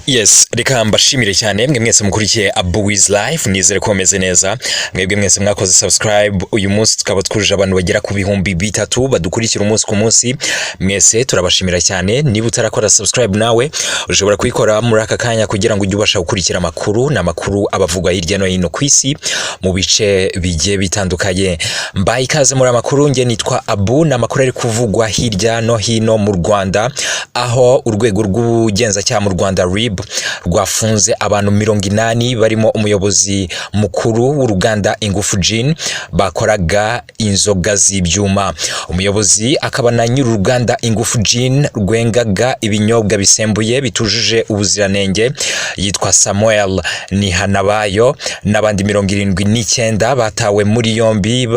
Yes, reka mbashimire cyane mwe mwese mukurikiye Abuwiz Live, nizere ko meze neza. Mwebwe mwese mwakoze subscribe, uyu munsi tukaba twuje abantu bagera ku bihumbi 3 badukurikira umunsi ku munsi. Mwese turabashimira cyane. Niba utarakora subscribe nawe ushobora kuyikora muri aka kanya kugira ngo ujye ubasha gukurikira amakuru n'amakuru abavugwa hirya no hino ku isi mu bice bigiye bitandukanye. Mbaye ikaze muri amakuru, nge nitwa Abu, n'amakuru ari kuvugwa hirya no hino mu Rwanda, aho urwego rw'ubugenzacyaha mu Rwanda RIB rwafunze abantu 80 barimo umuyobozi mukuru w'uruganda Ingufu Gin bakoraga inzoga z'ibyuma. Umuyobozi akaba na nyir'uruganda Ingufu Gin rwengaga ibinyobwa bisembuye bitujuje ubuziranenge yitwa Samuel Nihanabayo, n'abandi 79 batawe muri yombi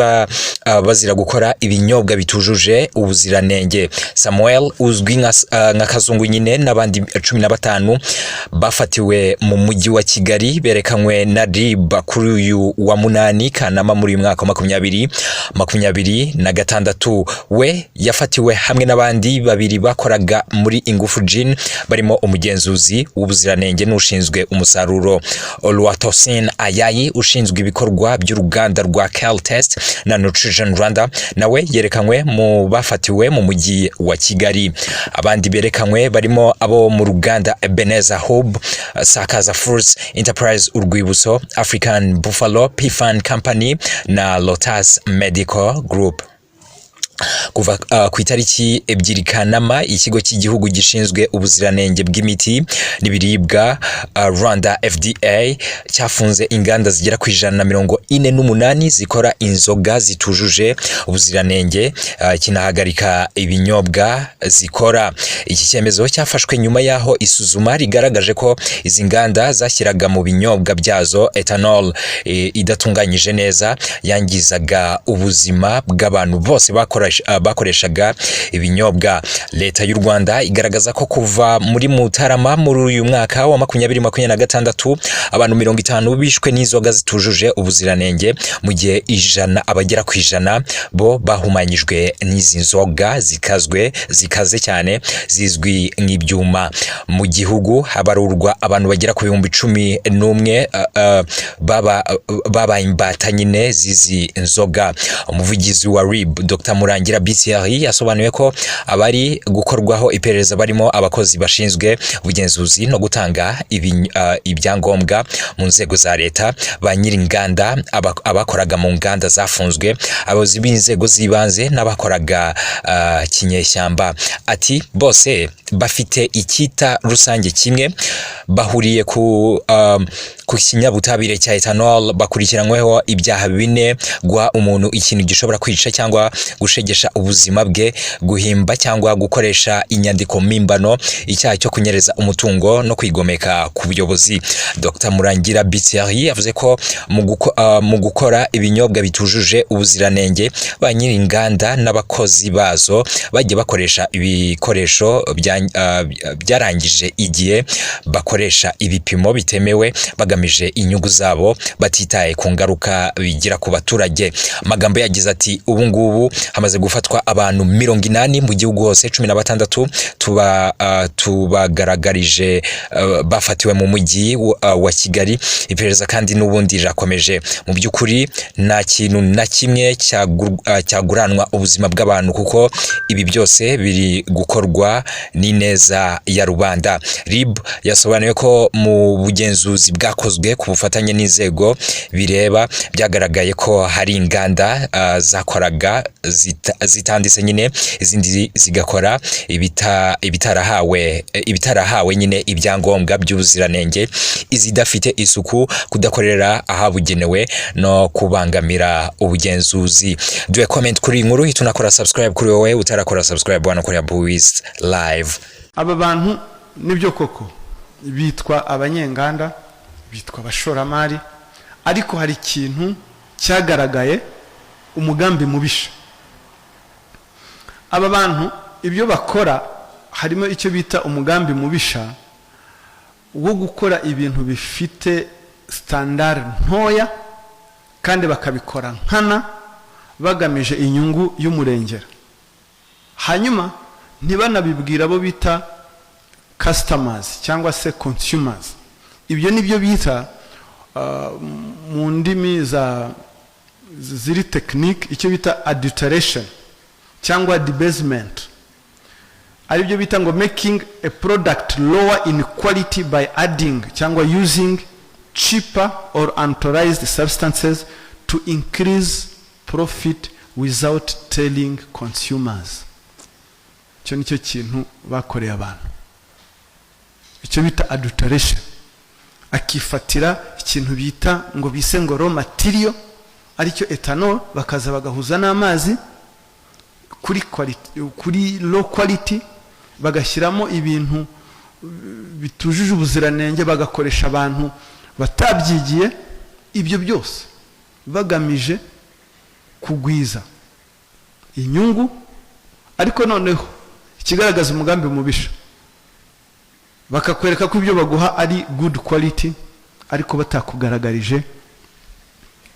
bazira gukora ibinyobwa bitujuje ubuziranenge. Samuel uzwi nka Kazungu nyine n'abandi 15 bafatiwe mu mujyi wa Kigali berekanywe na RIB kuri uyu wa 8 Kanama muri mwaka 2026. We yafatiwe hamwe n'abandi babiri bakoraga muri Ingufu Gin barimo umugenzuzi w'ubuziranenge n'ushinzwe umusaruro Oluwatosin Ayayi ushinzwe ibikorwa by'uruganda rwa Caltest na Nutrition Rwanda, nawe yerekanywe mu bafatiwe mu mujyi wa Kigali. Abandi berekanywe barimo abo mu ruganda Ebenezer Hub, Sakaza Foods Enterprise, Urwibutso, African Buffalo, Pifan Company na Lotus Medical Group. Kuva ku itariki 2 Kanama, ikigo cy'igihugu gishinzwe ubuziranenge bw'imiti n'ibiribwa Rwanda FDA cyafunze inganda zigera ku 148 zikora inzoga zitujuje ubuziranenge, kinahagarika ibinyobwa zikora. Iki cyemezo cyafashwe nyuma yaho isuzuma rigaragaje ko izi nganda zashyiraga mu binyobwa byazo ethanol idatunganyije neza, yangizaga ubuzima bw'abantu bose bakoreshaga ibinyobwa. Leta y'u Rwanda igaragaza ko kuva muri Mutarama muri uyu mwaka wa 2026 abantu 50 bishwe n'inzoga zitujuje ubuziranenge, mu gihe abagera ku 100 bo bahumanyijwe n'izi nzoga zikaze cyane zizwi nk'ibyuma. Mu gihugu habarurwa abantu bagera ku 11 baba imbata nyine zizi nzoga. Umuvugizi wa RIB Dr. Murangira BCRI yasobanuye ko abari gukorwaho iperereza barimo abakozi bashinzwe ubugenzuzi no gutanga ibyangombwa mu nzego za leta, ba nyir'inganda, abakoraga mu nganda zafunzwe, abayobozi b'inzego z'ibanze n'abakoraga kinyeshyamba. Ati bose bafite icyita rusange kimwe, bahuriye ku kinyabutabire cya ethanol, bakurikiranyweho ibyaha 4: guha umuntu ikintu gishobora kwica cyangwa gushegesha ubuzima bwe, guhimba cyangwa gukoresha inyandiko mpimbano, icyaha cyo kunyereza umutungo no kwigomeka ku buyobozi. Dr. Murangira BCRI yavuze ko mu gukora ibinyobwa bitujuje ubuziranenge, ba nyir'inganda n'abakozi bazo bagiye bakoresha ibikoresho byarangije igihe, bakoresha ibipimo bitemewe bagamije inyungu zabo batitaye ku ngaruka bigira ku baturage. Amagambo yagize ati ubu ngubu hamaze gufatwa abantu 80 mu gihugu hose, 16 tubagaragarije bafatiwe mu mujyi wa Kigali. Iperereza kandi n'ubundi rirakomeje. Mu by'ukuri nta kintu na kimwe cyaguranwa ubuzima bw'abantu, kuko ibi byose biri gukorwa n'ineza ya rubanda. RIB yasobanuye ko mu bugenzuzi bwakozwe ku bufatanye n'inzego bireba byagaragaye ko hari inganda zakoraga zitanditse nyine, izindi zigakora ibitarahawe nyine ibyangombwa by'ubuziranenge, izidafite isuku, kudakorera ahabugenewe no kubangamira ubugenzuzi. Duhe comment kuri inkuru, hitunakora subscribe kuri wowe utarakora subscribe wana kuri Abuwiz Live. Aba bantu nibyo koko bitwa abanyenganda, bitwa abashoramari, ariko hari ikintu cyagaragaye, umugambi mubisha. Aba bantu ibyo bakora harimo icyo bita umugambi mubisha wo gukora ibintu bifite standard ntoya kandi bakabikora nkana bagamije inyungu y'umurengera, hanyuma ntibanabibwira abo bita customers cyangwa se consumers. Ibyo nibyo bita mu ndimi ziri technique icyo bita adulteration cyangwa debasement, ari byo bita ngo making a product lower in quality by adding cyangwa using cheaper or unauthorized substances to increase profit without telling consumers. Icyo nicyo kintu bakoreye abantu, icyo bita adulteration. Akifatira ikintu bita ngo bise ngo raw material aricyo ethanol, bakaza bagahuza n'amazi kuri low quality, bagashyiramo ibintu bitujuje ubuziranenge, bagakoresha abantu batabyigiye. Ibyo byose bagamije kugwiza inyungu, ariko noneho ikigaragaza umugambi mubisha bakakwereka ko ibyo baguha ari good quality, ariko batakugaragarije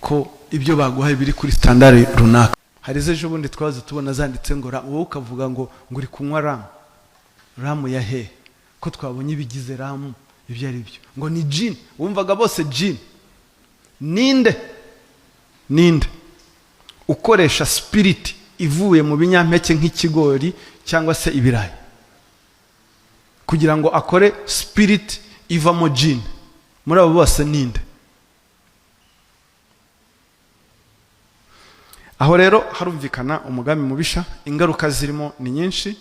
ko ibyo baguha biri kuri standard runaka. Hari ejo bundi twaze tubona zanditse ngo wowe ukavuga ngo uri kunywa ramu ya he, ko twabonye ibigize ramu ibyo ari byo, ngo ni gin. Wumvaga bose gin. Ninde ukoresha spirit ivuye mu binyampeke nk'ikigori cyangwa se ibirayi kugira ngo akore spirit ivamo gin? Muri abo bose ninde? Aho rero harumvikana umugambi mubisha, ingaruka zirimo ni nyinshi.